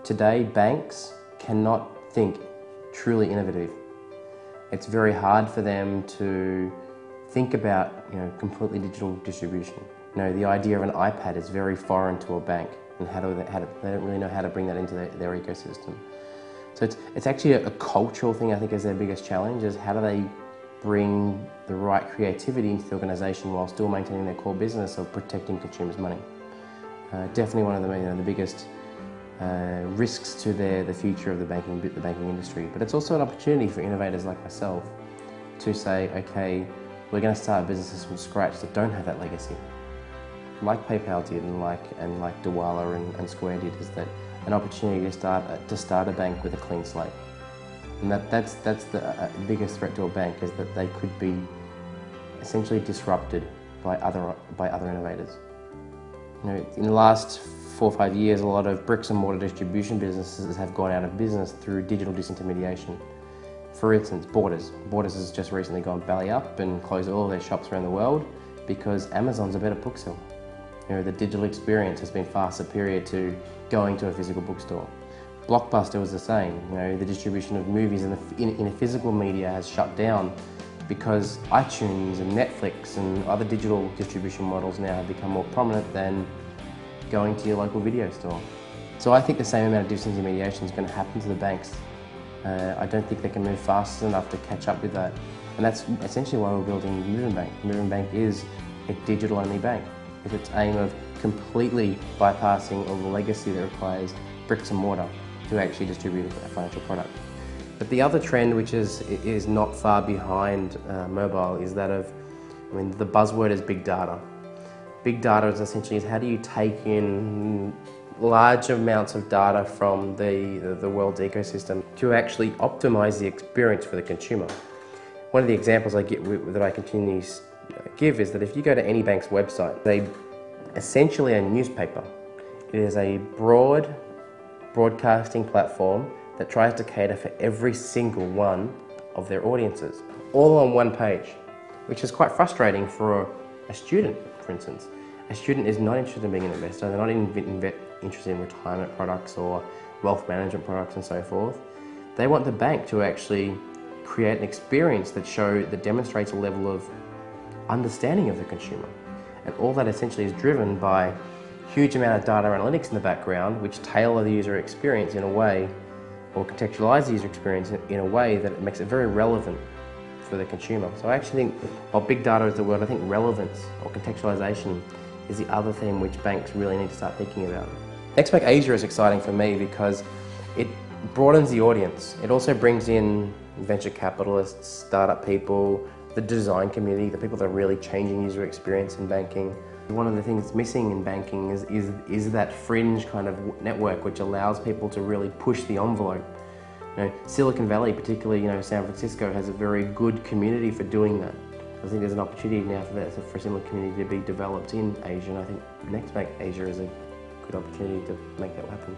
Today, banks cannot think truly innovative. It's very hard for them to think about, completely digital distribution. The idea of an iPad is very foreign to a bank, and they don't really know how to bring that into their ecosystem. So it's actually a cultural thing, I think, is their biggest challenge, is how do they bring the right creativity into the organisation while still maintaining their core business of protecting consumers' money. Definitely one of the biggest risks to the future of the banking industry. But it's also an opportunity for innovators like myself to say, okay, we're going to start businesses from scratch that don't have that legacy. Like PayPal did, and like Dawala and Square did, is that an opportunity to start a bank with a clean slate. And that's the biggest threat to a bank, is that they could be essentially disrupted by other innovators. In the last 4 or 5 years, a lot of bricks and mortar distribution businesses have gone out of business through digital disintermediation. For instance, Borders. Borders has just recently gone belly up and closed all of their shops around the world because Amazon's a better bookseller. The digital experience has been far superior to going to a physical bookstore. Blockbuster was the same. The distribution of movies in a physical media has shut down because iTunes and Netflix and other digital distribution models now have become more prominent than going to your local video store. So I think the same amount of disintermediation is going to happen to the banks. I don't think they can move fast enough to catch up with that. And that's essentially why we're building Moving Bank. Moving Bank is a digital-only bank, with its aim of completely bypassing all the legacy that requires bricks and mortar to actually distribute a financial product. But the other trend, which is not far behind mobile, is that of, the buzzword is big data. Big data is essentially how do you take in large amounts of data from the world's ecosystem to actually optimize the experience for the consumer. One of the examples that I continually give is that if you go to any bank's website, they essentially a newspaper. It is a broadcasting platform that tries to cater for every single one of their audiences, all on one page, which is quite frustrating for a student, for instance. A student is not interested in being an investor, they're not interested in retirement products or wealth management products and so forth. They want the bank to actually create an experience that demonstrates a level of understanding of the consumer. And all that essentially is driven by a huge amount of data analytics in the background, which tailor the user experience in a way, or contextualize the user experience in a way that makes it very relevant for the consumer. So I actually think, while big data is the word, I think relevance or contextualization is the other thing which banks really need to start thinking about. Next Bank Asia is exciting for me because it broadens the audience. It also brings in venture capitalists, startup people, the design community, the people that are really changing user experience in banking. One of the things that's missing in banking is that fringe kind of network which allows people to really push the envelope. Silicon Valley, particularly San Francisco, has a very good community for doing that. I think there's an opportunity now for a similar community to be developed in Asia, and I think Next Bank Asia is a good opportunity to make that happen.